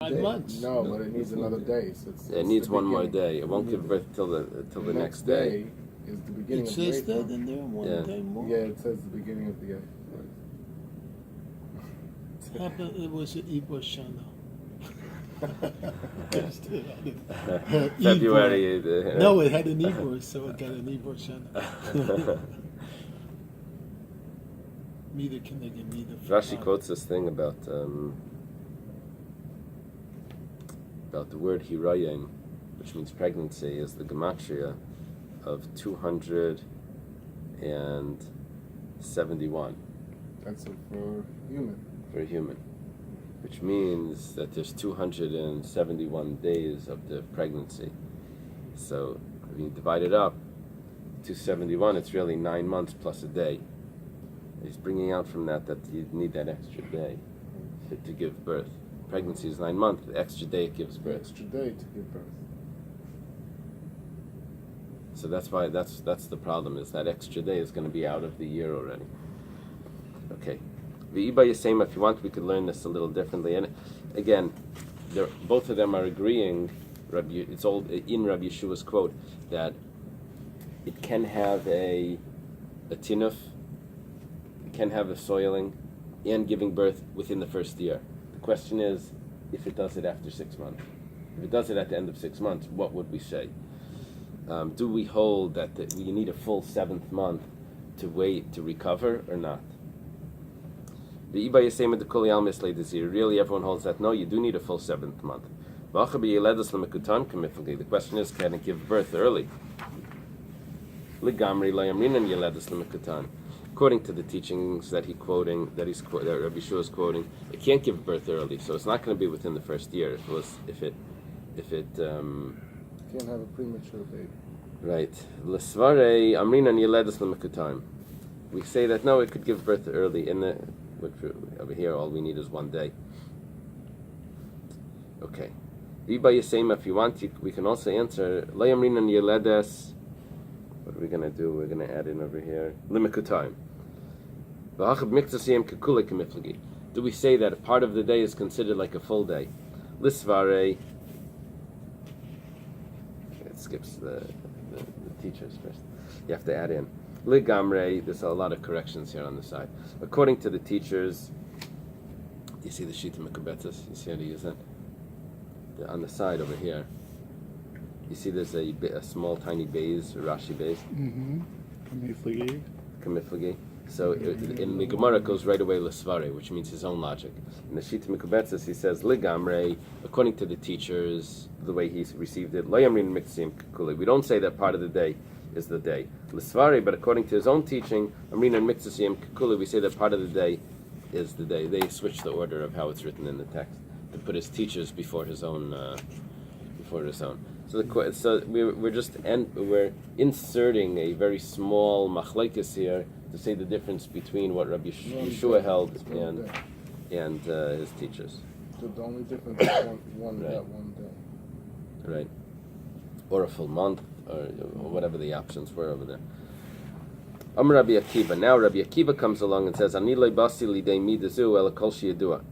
5 months. No, but it needs another day. So it needs one more day. It won't give birth till the next day. Is the beginning It of the says eighth that month. in there, one day more. Yeah, it says the beginning of the eighth. Happened, it was an Ibor Shana. February. No, it had an Ibor, so it got an Ibor Shana. Neither can they get neither. Rashi quotes this thing about the word hirayim, which means pregnancy, is the gematria of 271. That's it for human. For a human, which means that there's 271 days of the pregnancy. So if you divide it up, 271, it's really 9 months plus a day. He's bringing out from that you need that extra day to give birth. Pregnancy is 9 months. The extra day it gives birth. Extra day to give birth. So that's why that's the problem. Is that extra day is going to be out of the year already. Okay. If you want, we could learn this a little differently. And again, both of them are agreeing. It's all in Rabbi Yeshua's quote that it can have a tinuf, it can have a soiling, and giving birth within the first year. The question is, if it does it after 6 months. If it does it at the end of 6 months, what would we say? Do we hold that you need a full 7th month to wait to recover or not? Really, everyone holds that no, you do need a full 7th month. The question is, can it give birth early? According to the teachings that Rabbi Yeshua is quoting, it can't give birth early, so it's not going to be within the first year. If it can't have a premature baby. Right. We say that no, it could give birth early. Over here, all we need is 1 day. Okay. If you want, we can also answer. What are we going to do? We're going to add in over here limikutai. Do we say that a part of the day is considered like a full day? Lisvare. It skips the teachers first. You have to add in. Ligamre, there's a lot of corrections here on the side. According to the teachers, you see the Shita Mekubetzes? You see how to use that? On the side over here, you see there's a small tiny Bais, Rashi Bais. Kamiflagi. So in the Gemara it goes right away Lesvare, which means his own logic. In the Shita Mekubetzes he says Ligamre, according to the teachers, the way he received it, Layamrin Miksim Kuli. We don't say that part of the day is the day. L'svari, but according to his own teaching, Amrina and Mikzasiyim Kikuli, we say that part of the day is the day. They switch the order of how it's written in the text to put his teachers before his own. So we're inserting a very small machlekes here to say the difference between what Rabbi Yeshua held and his teachers. So the only difference is that 1 day. Right. Or a full month, or whatever the options were over there. Rabbi Akiva. Now Rabbi Akiva comes along and says, "Ani lo basi lidei midazu ela kol sheyadua."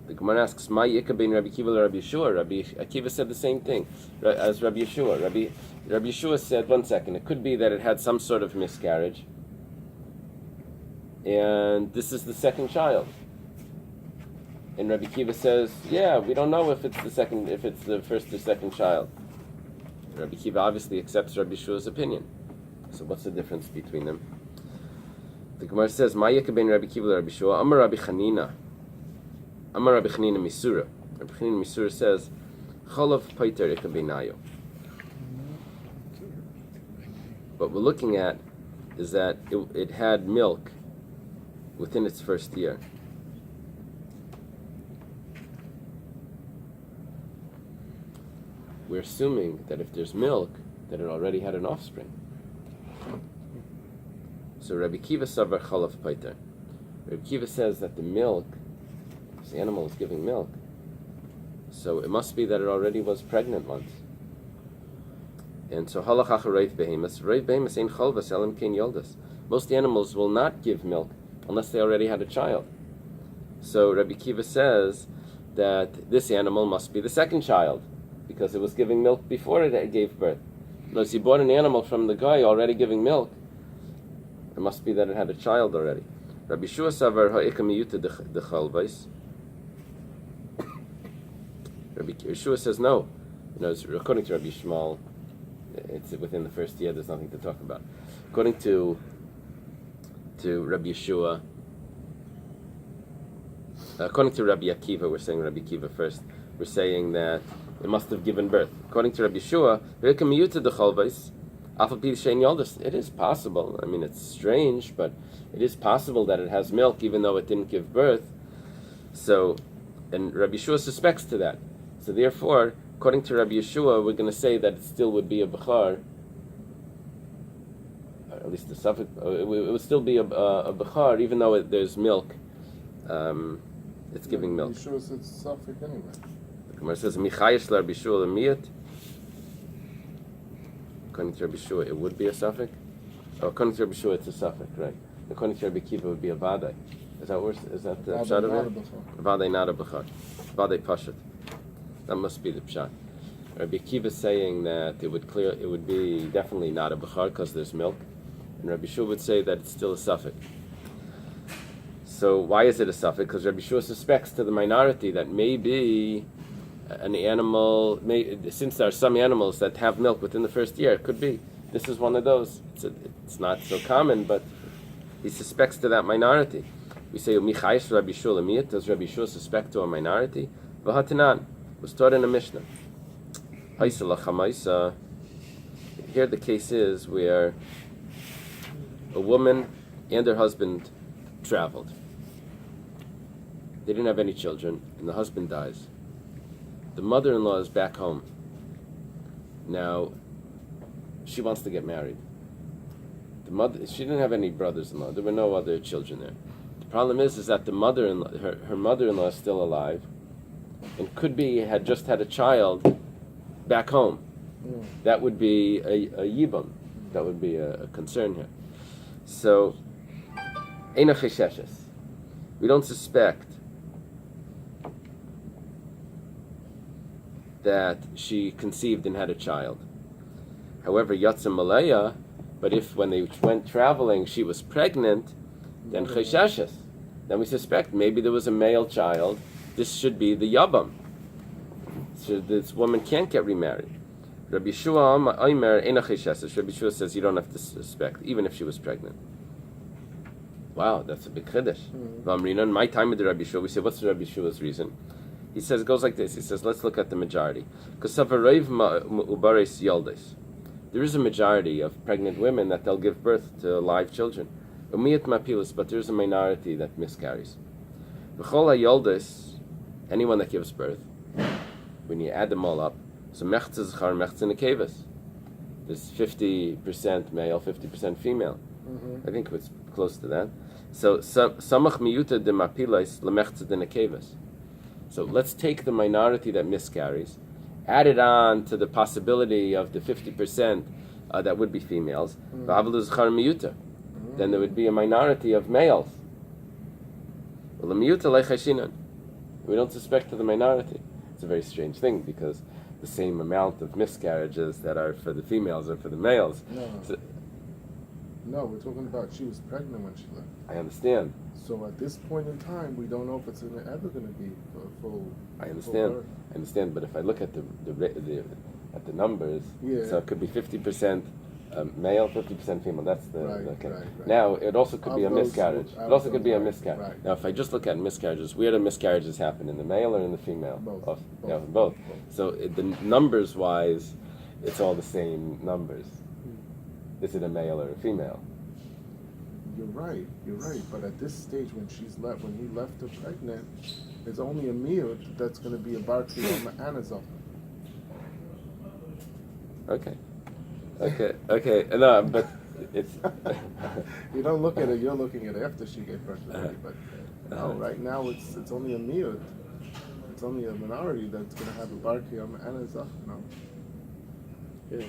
The Gemara asks, "Ma yika bein Rabbi Akiva le Rabbi Yeshua?" Rabbi Akiva said the same thing as Rabbi Yeshua. Rabbi Yeshua said, "1 second, it could be that it had some sort of miscarriage, and this is the second child." And Rabbi Akiva says, "Yeah, we don't know if it's the first or second child." Rabbi Akiva obviously accepts Rabbi Yeshua's opinion. So what's the difference between them? The Gemara says, "Ma yika bein Rabbi Akiva le Rabbi Yeshua? Amar Rabbi Chanina. Amar Rabbi Chanina Misura." Rabbi Chanina Misura says, "Cholav paiter yika beinayo." What we're looking at is that it had milk within its first year. We're assuming that if there's milk, that it already had an offspring. So Rabbi Akiva savar chalav paiter. Rabbi Akiva says that the milk, the animal is giving milk, so it must be that it already was pregnant once. And so halach achar reiv behemus ein chalvas elam kein yoldas. Most animals will not give milk unless they already had a child. So Rabbi Akiva says that this animal must be the second child, because it was giving milk before it gave birth. Unless you bought an animal from the guy already giving milk, it must be that it had a child already. Rabbi Shua savar ha'ika miyuta dechal Bais. Rabbi Yeshua says no. According to Rabbi Shmuel, it's within the first year. There's nothing to talk about. According to Rabbi Yeshua, according to Rabbi Akiva, we're saying Rabbi Akiva first. We're saying that it must have given birth. According to Rabbi Yeshua, it is possible. I mean, it's strange, but it is possible that it has milk, even though it didn't give birth. So, and Rabbi Yeshua suspects to that. So therefore, according to Rabbi Yeshua, we're going to say that it still would be a bechar. At least the suffix. It would still be a bechar, even though there's milk. It's giving milk. Rabbi Yeshua says suffix anyway. The Gemara says, "Michayish la Rabbi Yeshua lemiyat." According to Rabbi Yeshua, it would be a suffix. According to Rabbi Yeshua, it's a suffix, right? According to Rabbi Akiva, it would be a vadai. Is that worse? Is that the pshat of it? Vadai, not a bechar. Vadai pashat. That must be the pshat. Rabbi Akiva is saying that it would be definitely not a bechar because there's milk, and Rabbi Yeshua would say that it's still a suffix. So why is it a suffix? Because Rabbi Yeshua suspects to the minority that maybe an animal, since there are some animals that have milk within the first year, it could be. This is one of those. It's not so common, but he suspects to that minority. We say, Michayish Rabbi Yeshua lemiyat. Does Rabbi Yeshua suspect to a minority? V'hatanan was taught in a Mishnah. Here the case is where a woman and her husband traveled. They didn't have any children, and the husband dies. The mother-in-law is back home. Now, she wants to get married. She didn't have any brothers-in-law. There were no other children there. The problem is that the mother-in-law, her mother-in-law is still alive, and could be had just had a child back home. That would be a yibam. That would be a concern here. So, eina chesheshes. We don't suspect that she conceived and had a child. However, yatsa malaya, but if when they went traveling she was pregnant, then chesheshes. Then we suspect maybe there was a male child. This should be the yabam. So this woman can't get remarried. Rabbi Yeshua Omer eina chesheshes. Rabbi Yeshua says you don't have to suspect, even if she was pregnant. Wow, that's a big chiddush. In my time with the Rabbi Yeshua, we say, what's the Rabbi Yeshua's reason? He says, it goes like this. He says, let's look at the majority. Because there is a majority of pregnant women that they'll give birth to live children. But there is a minority that miscarries. Anyone that gives birth, when you add them all up, so mechza zchar, mechza nekevas. There's 50% male, 50% female. I think it's close to that. So samach miyuta de mapilais lemechza de nekevas. So let's take the minority that miscarries, add it on to the possibility of the 50% that would be females. V'avalu zchar miyuta. Then there would be a minority of males. Well, miyuta leichashinan. We don't suspect to the minority. It's a very strange thing because the same amount of miscarriages that are for the females are for the males. No, we're talking about she was pregnant when she left. I understand. So at this point in time, we don't know if it's ever going to be full. I understand. I understand, but if I look at the numbers, so it could be 50% male, 50% female. That's the right. Now it also could be a miscarriage. It also could be a miscarriage. Right. Now, if I just look at miscarriages, where do miscarriages happen? In the male or in the female? Both. Both. So the numbers wise, it's all the same numbers. Is it a male or a female? You're right. But at this stage, when he left her pregnant, it's only a meal that's going to be a bar kiyama and a zoch. Okay. No, but it's. You don't look at it. You're looking at it after she gave birth already. But no, right now it's only a meal. It's only a minority that's going to have a bar kiyama and a zoch. No. Yeah.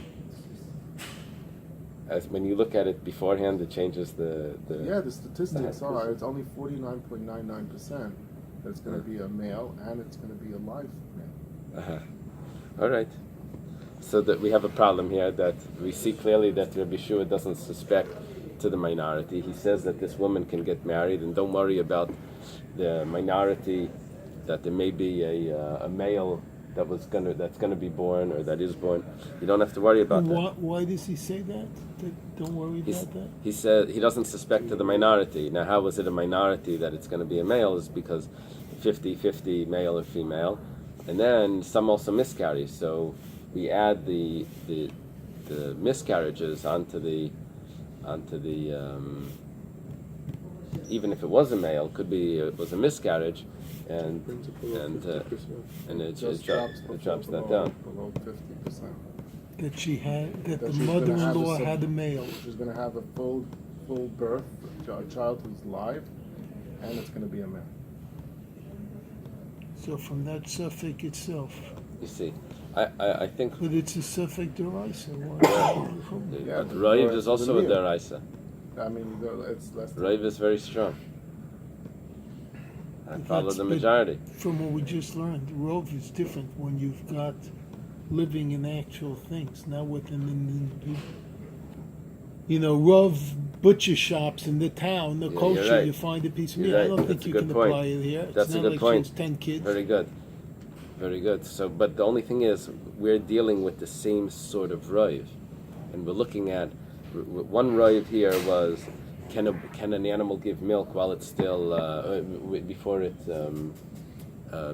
As when you look at it beforehand, it changes the statistics are it's only 49.99%. There's going to be a male, and it's going to be a live male. All right. So that we have a problem here that we see clearly that Rabbi Shua doesn't suspect to the minority. He says that this woman can get married, and don't worry about the minority, that there may be a male that's gonna be born or that is born. You don't have to worry about that. Why does he say that? Don't worry about that? He said he doesn't suspect to the minority. Now, how is it a minority that it's going to be a male? Is because 50-50 male or female, and then some also miscarry. So we add the miscarriages onto the even if it was a male, could be it was a miscarriage, and it drops that down. Below 50%. That she had, that the she's gonna mother-in-law have a had a male. She's going to have a full birth, a child who's live, and it's going to be a man. So from that suffix itself. You see, I think But it's a suffix deraisa. Yeah, but Raiv the is also a meal. deraisa. I mean, it's less. Raiv is very strong. I follow That's the been- majority. From what we just learned, Rov is different when you've got living in actual things, not within the Rov butcher shops in the town, the Yeah, culture, you're right. you find a piece of meat. You're I right. don't That's think a you good can point. apply it here. It's That's a not good like point. she has 10 kids. Very good. Very good. So, but the only thing is, we're dealing with the same sort of Raiv. And we're looking at, one Raiv here was, can an animal give milk while it's still,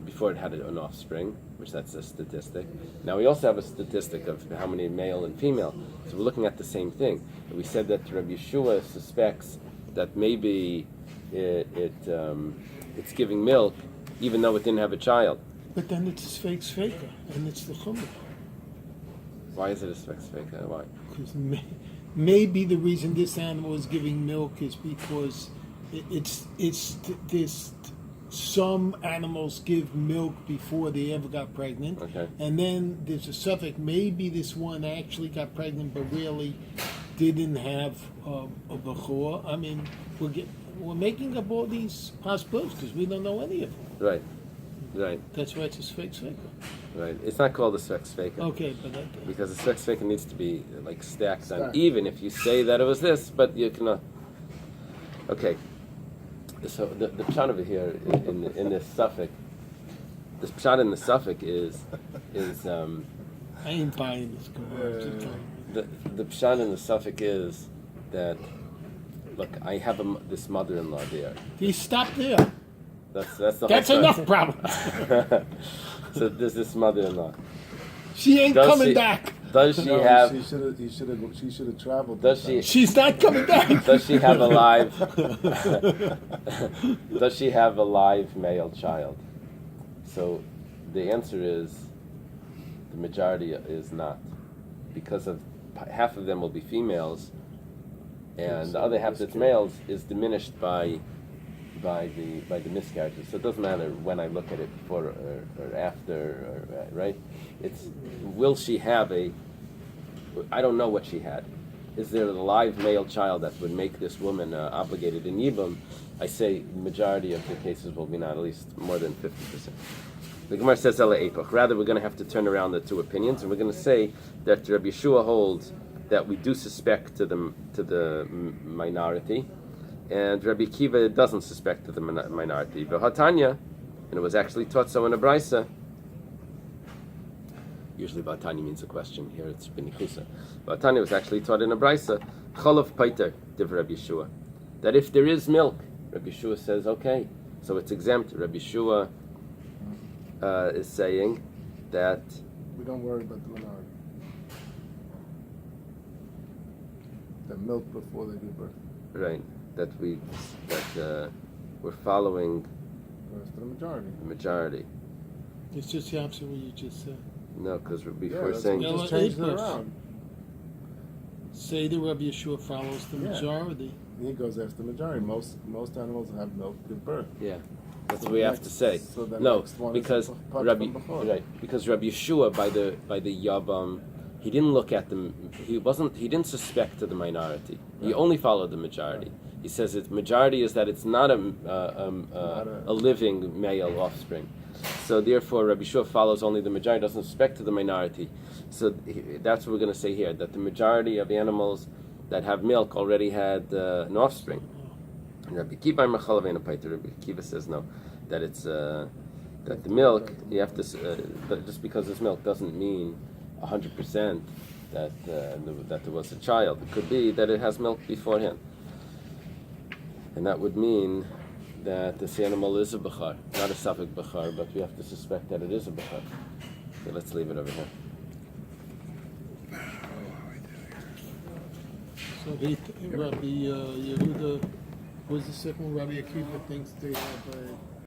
before it had an offspring, which that's a statistic. Now we also have a statistic of how many male and female. So we're looking at the same thing. And we said that Rabbi Yeshua suspects that maybe it's giving milk even though it didn't have a child. But then it's fake faker, and it's the chumrah. Why is it a spec fake? Why? Because maybe the reason this animal is giving milk is because this. Some animals give milk before they ever got pregnant, Okay. and then there's a suffix. Maybe this one actually got pregnant, but really didn't have a bechor. I mean, we're making up all these possibilities because we don't know any of them. Right. Right. That's why it's a fake faker. Right. It's not called a sex faker. Okay, but Because a sex faker needs to be like stacked on, Stacked. even if you say that it was this, but you cannot. Okay. So the pshat over here in this suffix, this pshat in the suffix is I ain't buying this commercial. the pshat in the suffix is that, look, I have this mother-in-law there. You stop there. That's the whole That's story. enough problems. So there's this mother-in-law. She ain't Does coming she- back. Does she No, have? She should have traveled. Does this she? She's not coming back. Does she have a live? Does she have a live male child? So the answer is the majority is not, because of half of them will be females, and the other half that's males is diminished by the miscarriages. So it doesn't matter when I look at it, before or after, right? It's, will she have I don't know what she had. Is there a live male child that would make this woman obligated in Yibum? I say the majority of the cases will be not, at least more than 50%. The Gemara says Ela Epoch. Rather, we're going to have to turn around the two opinions, and we're going to say that Rabbi Yeshua holds that we do suspect to the minority, and Rabbi Kiva doesn't suspect to the minority. V'hatanya, and it was actually taught so in a brisa. Usually V'hatanya means a question. Here it's benichusa. V'hatanya was actually taught in a brisa. Cholav paiter, div Rabbi Yeshua. That if there is milk, Rabbi Yeshua says, okay, so it's exempt. Rabbi Yeshua is saying that We don't worry about the minority. The milk before they give birth. right, that we're following Whereas the majority. the majority. It's just the opposite of what you just said. No, because Yeah, before that's saying what Yeah, just well, changed it Epoch. around. Say the Rabbi Yeshua follows the Yeah. majority. He goes after the majority. Most animals have milk give birth. yeah, that's So what we the have next- to say. so the No, next one is because apart Rabbi from before. right, because Rabbi Yeshua by the Yabam, he didn't look at them. He didn't suspect to the minority. He Right. only followed the majority. He says its majority is that it's not a living male offspring. So therefore, Rabbi Shua follows only the majority, doesn't respect to the minority. So that's what we're going to say here, that the majority of animals that have milk already had an offspring. And Rabbi Kiva says no, that it's that the milk, you have to, but just because it's milk doesn't mean 100% that that there was a child. It could be that it has milk beforehand. And that would mean that this animal is a Bechar, not a Safek Bechar, but we have to suspect that it is a Bechar. So let's leave it over here. So Rabbi Yehuda, was the second one? Rabbi Akiva thinks they have